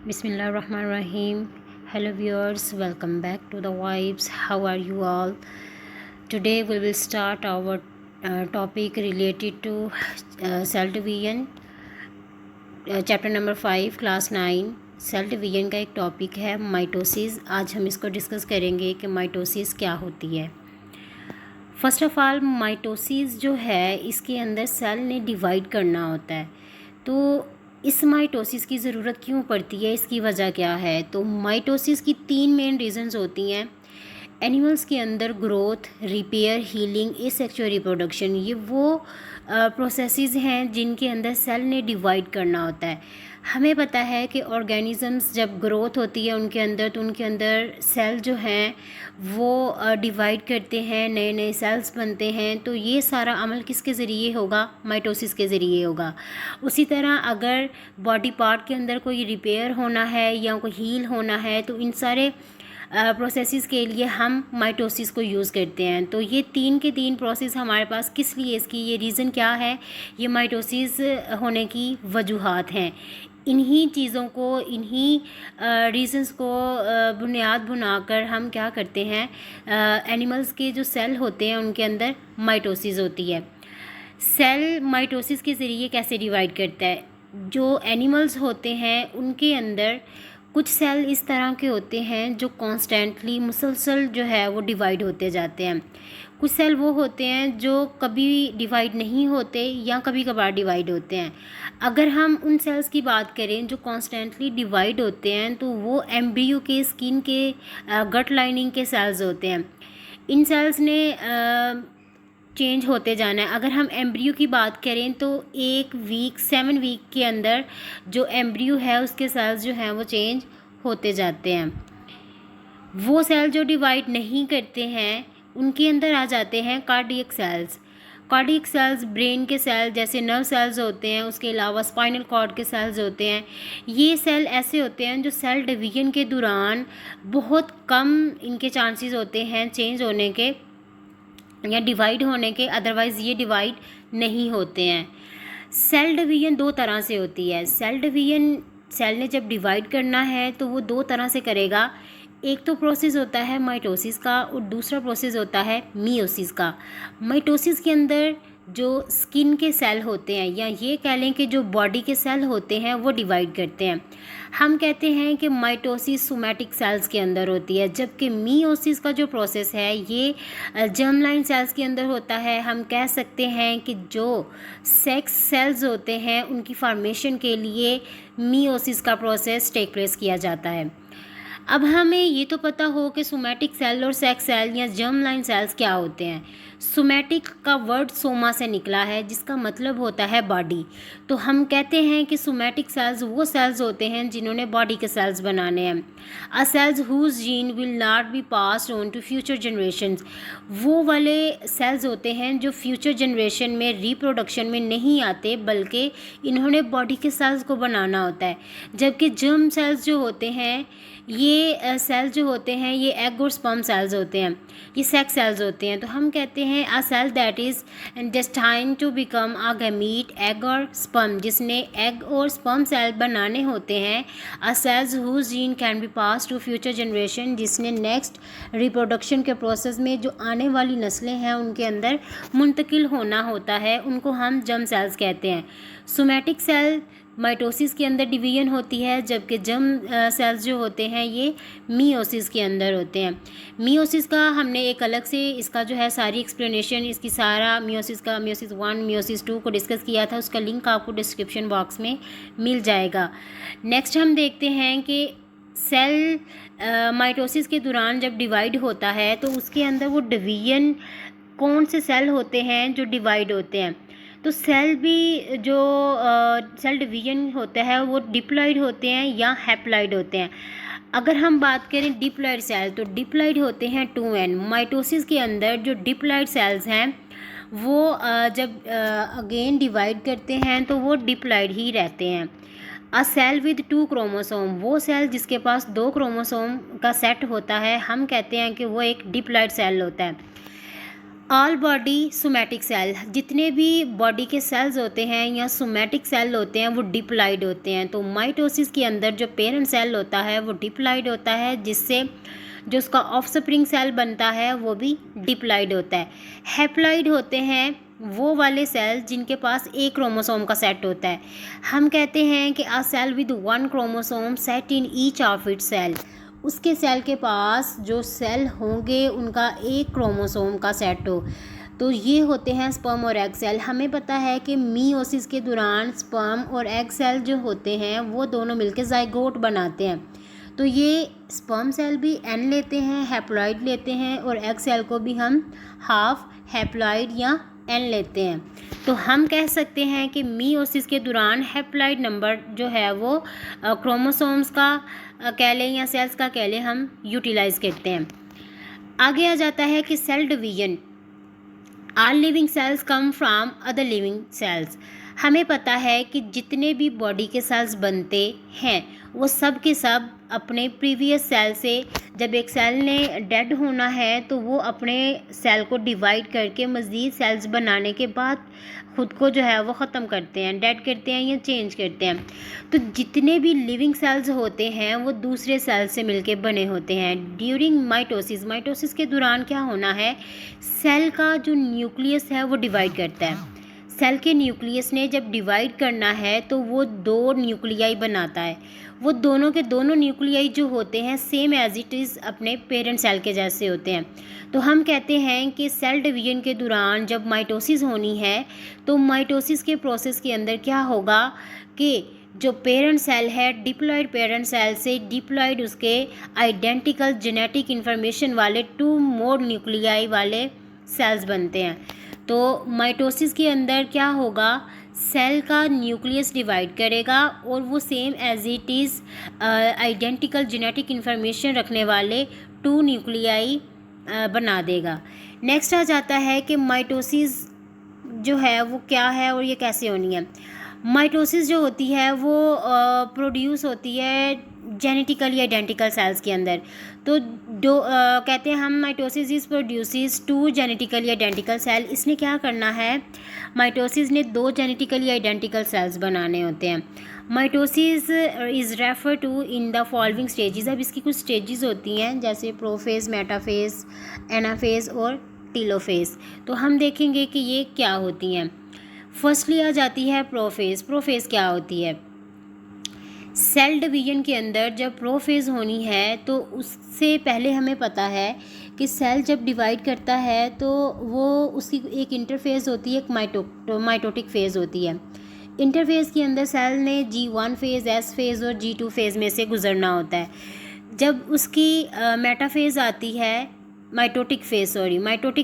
Bismillahirrahmanirrahim. Hello viewers, welcome back to the Vibes. How are you all? Today we will start our topic related to cell division. Chapter number 5 class 9 cell division का एक topic है mitosis. आज हम इसको discuss करेंगे कि mitosis क्या होती है। फर्स्ट ऑफ ऑल माइटोसिस जो है इसके अंदर सेल ने डिवाइड करना होता है। तो इस माइटोसिस की ज़रूरत क्यों पड़ती है, इसकी वजह क्या है? तो माइटोसिस की 3 मेन रीज़न्स होती हैं। एनिमल्स के अंदर growth, repair, healing, asexual reproduction, ये वो प्रोसेसेस हैं जिनके अंदर सेल ने डिवाइड करना होता है। हमें पता है कि ऑर्गेनिजम्स जब ग्रोथ होती है उनके अंदर, तो उनके अंदर सेल जो हैं वो डिवाइड करते हैं, नए नए सेल्स बनते हैं। तो ये सारा अमल किसके ज़रिए होगा? माइटोसिस के ज़रिए होगा। उसी तरह अगर बॉडी पार्ट के अंदर कोई रिपेयर होना है या कोई हील होना है, तो इन सारे प्रोसेसेस के लिए हम माइटोसिस को यूज़ करते हैं। तो ये 3 के 3 प्रोसेस हमारे पास किस लिए, इसकी ये रीज़न क्या है, ये माइटोसिस होने की वजूहात हैं। इन्हीं चीज़ों को, इन्हीं रीज़न्स को बुनियाद बनाकर हम क्या करते हैं, एनिमल्स के जो सेल होते हैं उनके अंदर माइटोसिस होती है। सेल माइटोसिस के ज़रिए कैसे डिवाइड करता है? जो एनिमल्स होते हैं उनके अंदर कुछ सेल इस तरह के होते हैं जो कॉन्स्टेंटली मुसलसल जो है वो डिवाइड होते जाते हैं। कुछ सेल वो होते हैं जो कभी डिवाइड नहीं होते या कभी कभार डिवाइड होते हैं। अगर हम उन सेल्स की बात करें जो कॉन्स्टेंटली डिवाइड होते हैं, तो वो एम्ब्रियो के, स्किन के, गट लाइनिंग के सेल्स होते हैं। इन सेल्स ने चेंज होते जाना है। अगर हम एम्ब्रियो की बात करें तो 7 वीक के अंदर जो एम्ब्रियो है उसके सेल्स जो हैं वो चेंज होते जाते हैं। वो सेल जो डिवाइड नहीं करते हैं उनके अंदर आ जाते हैं cardiac cells. Cardiac cells brain के सेल जैसे नर्व सेल्स होते हैं, उसके अलावा स्पाइनल कॉर्ड के सेल्स होते हैं। ये सेल ऐसे होते हैं जो सेल डिवीजन के दौरान बहुत कम इनके चांसेस होते हैं चेंज होने के या डिवाइड होने के, अदरवाइज़ ये डिवाइड नहीं होते हैं। सेल डिवीजन 2 तरह से होती है। सेल डिवीजन, सेल ने जब डिवाइड करना है तो वो 2 तरह से करेगा। एक तो प्रोसेस होता है माइटोसिस का और दूसरा प्रोसेस होता है मियोसिस का। माइटोसिस के अंदर जो स्किन के सेल होते हैं या ये कह लें कि जो बॉडी के सेल होते हैं वो डिवाइड करते हैं। हम कहते हैं कि माइटोसिस सोमैटिक सेल्स के अंदर होती है, जबकि मियोसिस का जो प्रोसेस है ये जर्मलाइन सेल्स के अंदर होता है। हम कह सकते हैं कि जो सेक्स सेल्स होते हैं उनकी फॉर्मेशन के लिए मियोसिस का प्रोसेस टेक प्लेस किया जाता है। अब हमें ये तो पता हो कि सोमैटिक सेल और सेक्स सेल या जर्मलाइन सेल्स क्या होते हैं। सोमैटिक का वर्ड सोमा से निकला है जिसका मतलब होता है बॉडी। तो हम कहते हैं कि सोमैटिक सेल्स वो सेल्स होते हैं जिन्होंने बॉडी के सेल्स बनाने हैं। A cells whose gene will not be passed on to future generations, वो वाले सेल्स होते हैं जो फ्यूचर जनरेशन में रिप्रोडक्शन में नहीं आते, बल्कि इन्होंने बॉडी के सेल्स को बनाना होता है। जबकि जर्म सेल्स जो होते हैं, ये सेल्स जो होते हैं ये एग और स्पर्म सेल्स होते हैं, ये सेक्स सेल्स होते हैं। तो हम कहते हैं a cell that is destined to become a gamete, egg और स्पर्म, जिसने एग और स्पर्म सेल बनाने होते हैं। A cells whose gene can be pass to future generation, जिसने नेक्स्ट रिप्रोडक्शन के प्रोसेस में जो आने वाली नस्लें हैं उनके अंदर मुंतकिल होना होता है, उनको हम जर्म सेल्स कहते हैं। सोमैटिक सेल माइटोसिस के अंदर डिवीजन होती है, जबकि जर्म सेल्स जो होते हैं ये मियोसिस के अंदर होते हैं। मियोसिस का हमने एक अलग से इसका जो है सारी एक्सप्लेनेशन, इसकी सारा मियोसिस का, मियोसिस 1 मियोसिस 2 को डिस्कस किया था, उसका लिंक आपको डिस्क्रिप्शन बॉक्स में मिल जाएगा। नेक्स्ट हम देखते हैं कि सेल माइटोसिस के दौरान जब डिवाइड होता है तो उसके अंदर वो डिवीजन, कौन से सेल होते हैं जो डिवाइड होते हैं। तो सेल भी जो सेल डिवीजन होता है वो डिप्लॉइड होते हैं या हैप्लॉइड होते हैं। अगर हम बात करें डिप्लॉइड सेल, तो डिप्लॉइड होते हैं 2n। माइटोसिस के अंदर जो डिप्लॉइड सेल्स हैं वो जब अगेन डिवाइड करते हैं तो वो डिप्लॉइड ही रहते हैं। अ सेल विद 2 क्रोमोसोम, वो सेल जिसके पास 2 क्रोमोसोम का सेट होता है, हम कहते हैं कि वो एक डिप्लॉइड सेल होता है। ऑल बॉडी सोमैटिक सेल, जितने भी बॉडी के सेल्स होते हैं या सोमैटिक सेल होते हैं वो डिप्लॉइड होते हैं। तो माइटोसिस के अंदर जो पेरेंट सेल होता है वो डिप्लॉइड होता है, जिससे जो उसका ऑफस्प्रिंग सेल बनता है वो भी डिप्लॉइड होता है। हैप्लॉइड होते हैं वो वाले सेल जिनके पास एक क्रोमोसोम का सेट होता है। हम कहते हैं कि a cell with one chromosome set in each of it cell, उसके सेल के पास जो सेल होंगे उनका एक क्रोमोसोम का सेट हो। तो ये होते हैं स्पर्म और एग सेल। हमें पता है कि मीओसिस के दौरान स्पर्म और एग सेल जो होते हैं वो दोनों मिलकर जाइगोट बनाते हैं। तो ये स्पर्म सेल भी एन लेते हैं, हैप्लॉइड लेते हैं, और एग सेल को भी हम हाफ हैप्लॉइड या एन लेते हैं। तो हम कह सकते हैं कि मीओसिस के दौरान हैप्लॉइड नंबर जो है वो क्रोमोसोम्स का कह लें या सेल्स का कह लें हम यूटिलाइज करते हैं। आगे आ जाता है कि cell division. All living cells come from other living cells. हमें पता है कि जितने भी बॉडी के सेल्स बनते हैं वो सब के सब अपने प्रीवियस सेल से, जब एक सेल ने डेड होना है तो वो अपने सेल को डिवाइड करके मज़ीद सेल्स बनाने के बाद ख़ुद को जो है वो ख़त्म करते हैं, डेड करते हैं या चेंज करते हैं। तो जितने भी लिविंग सेल्स होते हैं वो दूसरे सेल से मिलके बने होते हैं। ड्यूरिंग माइटोसिस के दौरान क्या होना है, सेल का जो न्यूक्लियस है वो डिवाइड करता है। सेल के न्यूक्लियस ने जब डिवाइड करना है तो वो दो न्यूक्लियाई बनाता है। वो दोनों के दोनों न्यूक्लियाई जो होते हैं सेम एज इट इज़ अपने पेरेंट सेल के जैसे होते हैं। तो हम कहते हैं कि सेल डिवीजन के दौरान जब माइटोसिस होनी है तो माइटोसिस के प्रोसेस के अंदर क्या होगा कि जो पेरेंट सेल है डिप्लॉइड पेरेंट सेल से डिप्लॉइड उसके आइडेंटिकल जेनेटिक इन्फॉर्मेशन वाले 2 मोड न्यूक्लियाई वाले सेल्स बनते हैं। तो माइटोसिस के अंदर क्या होगा, सेल का न्यूक्लियस डिवाइड करेगा और वो same as it is identical genetic information रखने वाले 2 न्यूक्लियाई बना देगा। नेक्स्ट आ जाता है कि माइटोसिस जो है वो क्या है और ये कैसे होनी है। माइटोसिस जो होती है वो प्रोड्यूस होती है जेनेटिकली आइडेंटिकल सेल्स के अंदर। तो कहते हैं हम mitosis is produces 2 genetically identical cell. इसने क्या करना है, माइटोसिस ने 2 जेनेटिकली आइडेंटिकल सेल्स बनाने होते हैं। Mitosis is refer to in the following stages. अब इसकी कुछ स्टेजेस होती हैं जैसे प्रोफेज, मेटाफेज, एनाफेज और टीलोफेज। तो हम देखेंगे कि ये क्या होती हैं। फर्स्टली आ जाती है प्रोफेज। प्रोफेज क्या होती है, सेल डिवीजन के अंदर जब प्रोफेज होनी है तो उससे पहले हमें पता है कि सेल जब डिवाइड करता है तो वो उसकी एक इंटरफेज होती है, एक माइटोटिक फेज़ होती है। इंटरफेज के अंदर सेल ने G1 फेज़, S फेज़ और G2 फेज़ में से गुजरना होता है। जब उसकी मेटाफेज़ आती है, माइटोटिक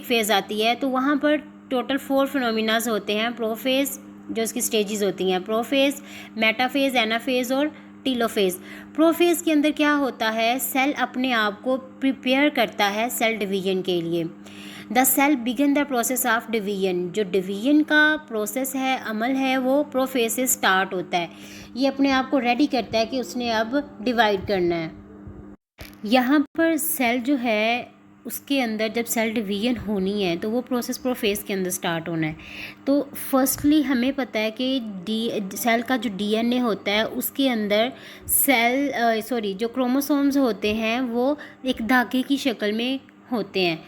फेज़ आती है तो वहाँ पर टोटल 4 फिनोमिनाज होते हैं। प्रोफेज जो इसकी स्टेजेस होती हैं, प्रोफेज, मेटाफेज, एनाफेज और टीलोफेज। प्रोफेज के अंदर क्या होता है, सेल अपने आप को प्रिपेयर करता है सेल डिवीजन के लिए। The cell begin the process of division. जो डिवीजन का प्रोसेस है, अमल है, वो प्रोफेज से स्टार्ट होता है। ये अपने आप को रेडी करता है कि उसने अब डिवाइड करना है। यहाँ पर सेल जो है उसके अंदर जब सेल डिवीजन होनी है तो वो प्रोसेस प्रोफेज के अंदर स्टार्ट होना है। तो फर्स्टली हमें पता है कि सेल का जो डीएनए होता है उसके अंदर जो क्रोमोसोम्स होते हैं वो एक धागे की शक्ल में होते हैं।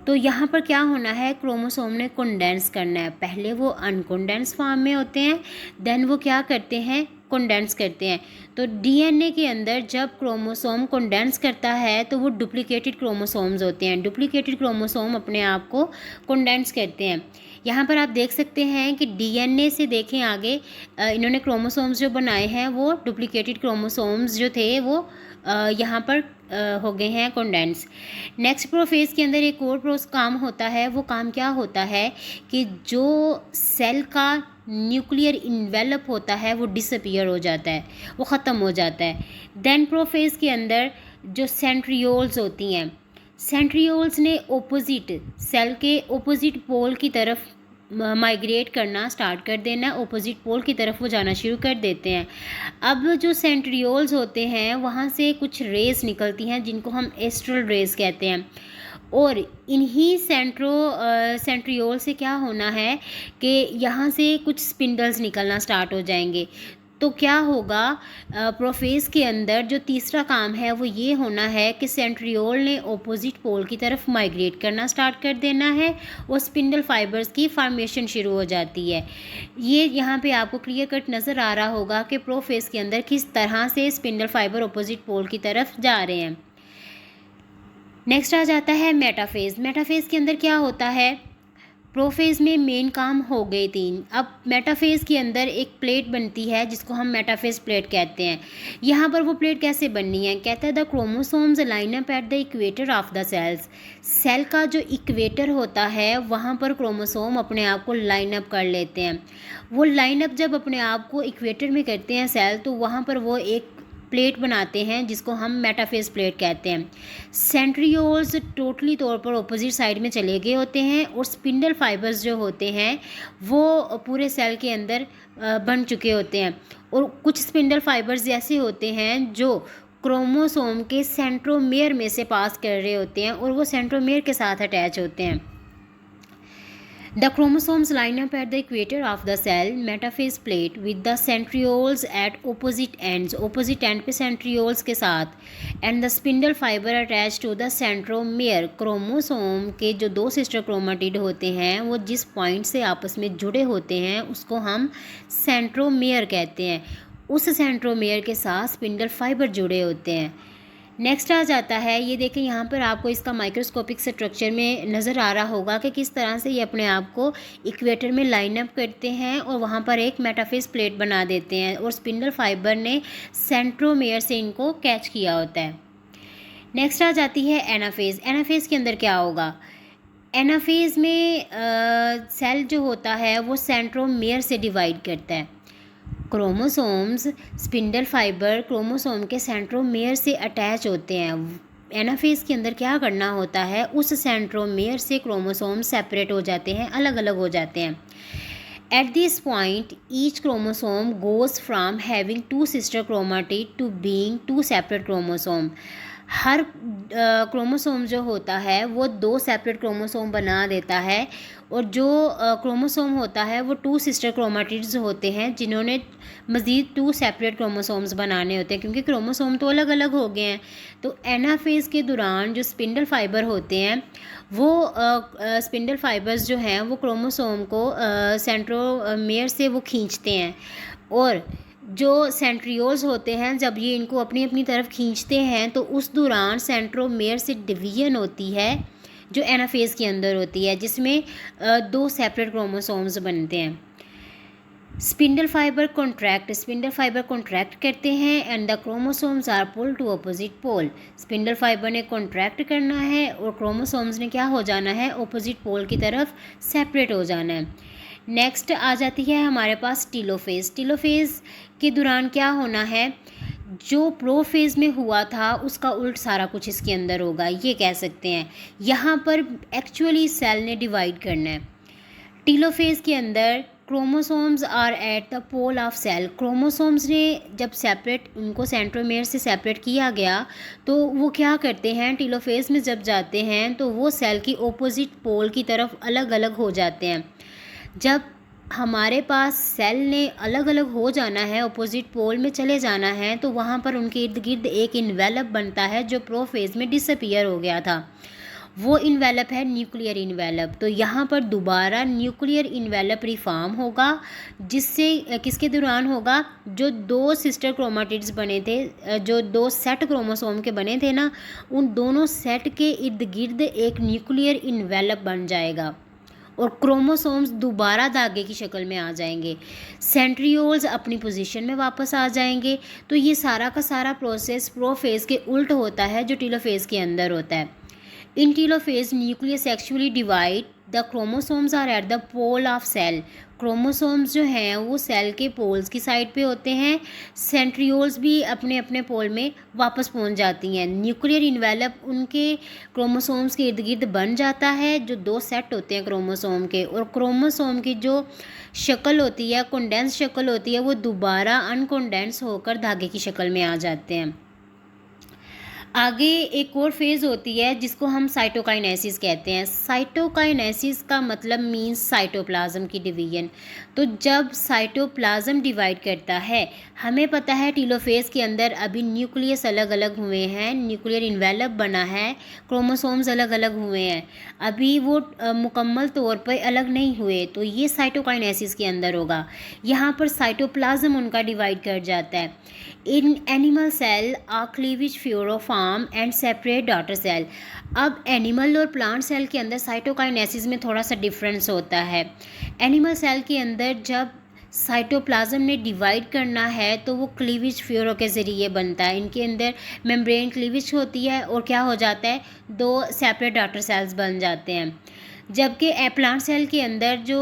तो यहाँ पर क्या होना है, क्रोमोसोम ने कंडेंस करना है। पहले वो अनकंडेंस फॉर्म में होते हैं, देन वो क्या करते हैं, कंडेंस करते हैं। तो डीएनए के अंदर जब क्रोमोसोम कंडेंस करता है तो वो डुप्लीकेटेड क्रोमोसोम्स होते हैं। डुप्लीकेटेड क्रोमोसोम अपने आप को कंडेंस करते हैं। यहाँ पर आप देख सकते हैं कि डीएनए से देखें आगे इन्होंने क्रोमोसोम्स जो बनाए हैं वो डुप्लीकेटेड क्रोमोसोम्स जो थे वो यहाँ पर हो गए हैं कंडेंस। नेक्स्ट प्रोफेज के अंदर एक और काम होता है। वो काम क्या होता है कि जो सेल का न्यूक्लियर इन्वेलप होता है वो डिसअपीयर हो जाता है, वो ख़त्म हो जाता है। देन प्रोफेज के अंदर जो सेंट्रियोल्स होती हैं, सेंट्रियोल्स ने ओपोजिट सेल के ओपोजिट पोल की तरफ माइग्रेट करना स्टार्ट कर देना, ओपोजिट पोल की तरफ वो जाना शुरू कर देते हैं। अब जो सेंट्रियोल्स होते हैं वहाँ से कुछ रेस निकलती हैं जिनको हम एस्ट्रल रेस कहते हैं। और इन्हीं सेंट्रियोल से क्या होना है कि यहाँ से कुछ स्पिंडल्स निकलना स्टार्ट हो जाएंगे। तो क्या होगा, प्रोफेज के अंदर जो तीसरा काम है वो ये होना है कि सेंट्रियोल ने ऑपोजिट पोल की तरफ माइग्रेट करना स्टार्ट कर देना है और स्पिंडल फाइबर्स की फॉर्मेशन शुरू हो जाती है। ये यहाँ पे आपको क्लियर कट नज़र आ रहा होगा कि प्रोफेज के अंदर किस तरह से स्पिंडल फाइबर ऑपोजिट पोल की तरफ जा रहे हैं। नेक्स्ट आ जाता है मेटाफेज। मेटाफेज के अंदर क्या होता है, प्रोफेज में मेन काम हो गए 3। अब मेटाफेज के अंदर एक प्लेट बनती है जिसको हम मेटाफेज प्लेट कहते हैं। यहाँ पर वो प्लेट कैसे बननी है, कहता है the chromosomes line up at the equator of the cells. Cell का जो इक्वेटर होता है वहाँ पर क्रोमोसोम अपने आप को लाइन अप कर लेते हैं। वो लाइन अप जब अपने आप को इक्वेटर में करते हैं सेल, तो वहाँ पर वो एक प्लेट बनाते हैं जिसको हम मेटाफेज प्लेट कहते हैं। सेंट्रियोल्स टोटली तौर पर ऑपोजिट साइड में चले गए होते हैं और स्पिंडल फाइबर्स जो होते हैं वो पूरे सेल के अंदर बन चुके होते हैं। और कुछ स्पिंडल फाइबर्स ऐसे होते हैं जो क्रोमोसोम के सेंट्रोमेयर में से पास कर रहे होते हैं और वो सेंट्रोमेयर के साथ अटैच होते हैं। The chromosomes line up at the equator of the cell metaphase plate with the centrioles at opposite ends, opposite end पे centrioles के साथ, and the spindle fiber attached to the centromere। Chromosome के जो 2 sister chromatid होते हैं वो जिस point से आपस में जुड़े होते हैं उसको हम सेंट्रोमेयर कहते हैं। उस सेंट्रोमेयर के साथ स्पिंडल फाइबर जुड़े होते हैं। नेक्स्ट आ जाता है, ये देखें यहाँ पर आपको इसका माइक्रोस्कोपिक स्ट्रक्चर में नज़र आ रहा होगा कि किस तरह से ये अपने आप को इक्वेटर में लाइन अप करते हैं और वहाँ पर एक मेटाफेज प्लेट बना देते हैं और स्पिंडल फाइबर ने सेंट्रोमेयर से इनको कैच किया होता है। नेक्स्ट आ जाती है एनाफेज। एनाफेज के अंदर क्या होगा, एनाफेज में सेल जो होता है वो सेंट्रोमेयर से डिवाइड करता है। क्रोमोसोम्स स्पिंडल फाइबर क्रोमोसोम के सेंट्रोमेयर से अटैच होते हैं। एनाफेज के अंदर क्या करना होता है, उस सेंट्रोमेयर से क्रोमोसोम सेपरेट हो जाते हैं, अलग अलग हो जाते हैं। At this point each chromosome goes from having 2 sister chromatid to being 2 separate chromosome. हर क्रोमोसोम जो होता है वो 2 सेपरेट क्रोमोसोम बना देता है और जो क्रोमोसोम होता है वो 2 सिस्टर क्रोमाटिड्स होते हैं जिन्होंने मज़ीद 2 सेपरेट क्रोमोसोम्स बनाने होते हैं, क्योंकि क्रोमोसोम तो अलग अलग हो गए हैं। तो एनाफेज के दौरान जो स्पिंडल फाइबर होते हैं वो स्पिंडल फाइबर्स जो हैं वो क्रोमोसोम को सेंट्रोमेयर से वो खींचते हैं और जो सेंट्रियोल्स होते हैं जब ये इनको अपनी अपनी तरफ खींचते हैं तो उस दौरान सेंट्रोमेयर से डिवीजन होती है जो एनाफेज के अंदर होती है, जिसमें 2 सेपरेट क्रोमोसोम्स बनते हैं। स्पिंडल फाइबर कॉन्ट्रैक्ट करते हैं and the chromosomes are pull to opposite pole. Spindle fibre ने कॉन्ट्रैक्ट करना है और क्रोमोसोम्स ने क्या हो जाना है, अपोजिट पोल की तरफ सेपरेट हो जाना है। नेक्स्ट आ जाती है हमारे पास टीलोफेज। टीलोफेज के दौरान क्या होना है, जो प्रोफेज में हुआ था उसका उल्ट सारा कुछ इसके अंदर होगा, ये कह सकते हैं। यहाँ पर एक्चुअली सेल ने डिवाइड करना है। टीलोफेज के अंदर chromosomes are at the pole of cell. Chromosomes ने जब सेपरेट उनको सेंट्रोमेयर से सेपरेट किया गया तो वो क्या करते हैं, टीलोफेज में जब जाते हैं तो वो सेल की ऑपोजिट पोल की तरफ अलग अलग हो जाते हैं। जब हमारे पास सेल ने अलग अलग हो जाना है, अपोजिट पोल में चले जाना है, तो वहाँ पर उनके इर्द गिर्द एक इन्वेलप बनता है जो प्रोफेज में डिसअपीयर हो गया था। वो इन्वेलप है न्यूक्लियर इन्वेलप। तो यहाँ पर दोबारा न्यूक्लियर इन्वेलप रिफॉर्म होगा, जिससे किसके दौरान होगा, जो 2 सिस्टर क्रोमाटिड्स बने थे, जो 2 सेट क्रोमोसोम के बने थे ना, उन दोनों सेट के इर्द गिर्द एक न्यूक्लियर इन्वेलप बन जाएगा और क्रोमोसोम्स दोबारा धागे की शक्ल में आ जाएंगे। सेंट्रियोल्स अपनी पोजीशन में वापस आ जाएंगे। तो ये सारा का सारा प्रोसेस प्रोफेज के उल्ट होता है जो टीलोफेज के अंदर होता है। In telophase nucleus actually divide the chromosomes are at the pole of cell. Chromosomes जो हैं वो सेल के पोल्स की साइड पे होते हैं। सेंट्रियोल्स भी अपने अपने पोल में वापस पहुंच जाती हैं। न्यूक्लियर इन्वेलप उनके क्रोमोसोम्स के इर्द गिर्द बन जाता है जो 2 सेट होते हैं क्रोमोसोम के, और क्रोमोसोम की जो शक्ल होती है, कंडेंस शक्ल होती है, वो दोबारा अनकंडेंस होकर धागे की शक्ल में आ जाते हैं। आगे एक और फेज़ होती है जिसको हम साइटोकाइनेसिस कहते हैं। साइटोकाइनेसिस का मतलब मीन्स साइटोप्लाज्म की डिवीजन। तो जब साइटोप्लाज्म डिवाइड करता है, हमें पता है टेलोफेज़ के अंदर अभी न्यूक्लियस अलग अलग हुए हैं, न्यूक्लियर इन्वेलप बना है, क्रोमोसोम्स अलग अलग हुए हैं, अभी वो मुकम्मल तौर पर अलग नहीं हुए। तो ये साइटोकाइनेसिस के अंदर होगा। यहाँ पर साइटोप्लाज्म उनका डिवाइड कर जाता है। In animal cell are cleavage furrow form and separate daughter cell. अब एनिमल और प्लांट सेल के अंदर साइटोकाइनेसिस में थोड़ा सा डिफरेंस होता है। एनिमल सेल के अंदर जब साइटोप्लाज्म ने डिवाइड करना है तो वो क्लीवेज फ्लोरो के ज़रिए बनता है। इनके अंदर मेम्ब्रेन क्लीवेज होती है और क्या हो जाता है, 2 सेपरेट डॉटर सेल्स बन जाते हैं। जबकि प्लांट सेल के अंदर जो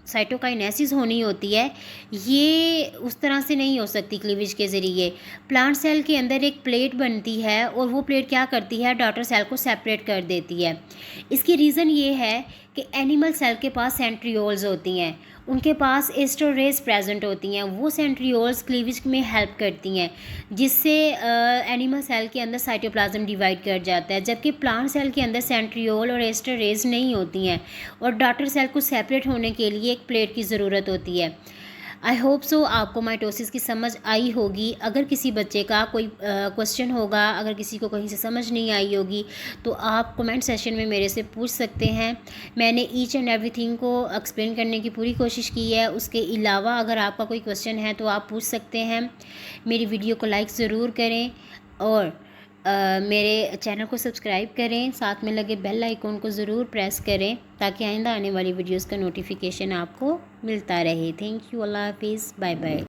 साइटोकाइनेसिस होनी होती है, ये उस तरह से नहीं हो सकती क्लीवेज के ज़रिए। प्लांट सेल के अंदर एक प्लेट बनती है और वो प्लेट क्या करती है, डॉटर सेल को सेपरेट कर देती है। इसकी रीज़न ये है कि एनिमल सेल के पास सेंट्रियोल्स होती हैं, उनके पास एस्ट्रोरेज प्रेजेंट होती हैं। वो सेंट्रियोल्स क्लीवेज में हेल्प करती हैं, जिससे एनिमल सेल के अंदर साइटोप्लाज्म डिवाइड कर जाता है। जबकि प्लांट सेल के अंदर सेंट्रियोल और एस्ट्रोरेज नहीं होती हैं और डॉटर सेल को सेपरेट होने के लिए एक प्लेट की ज़रूरत होती है। आई होप सो आपको माइटोसिस की समझ आई होगी। अगर किसी बच्चे का कोई क्वेश्चन होगा, अगर किसी को कहीं से समझ नहीं आई होगी, तो आप कमेंट सेशन में मेरे से पूछ सकते हैं। मैंने ईच एंड एवरीथिंग को एक्सप्लेन करने की पूरी कोशिश की है। उसके अलावा अगर आपका कोई क्वेश्चन है तो आप पूछ सकते हैं। मेरी वीडियो को लाइक ज़रूर करें और मेरे चैनल को सब्सक्राइब करें, साथ में लगे बेल आइकॉन को ज़रूर प्रेस करें ताकि आइंदा आने वाली वीडियोस का नोटिफिकेशन आपको मिलता रहे। थैंक यू, अल्लाह हाफिज़, बाय बाय।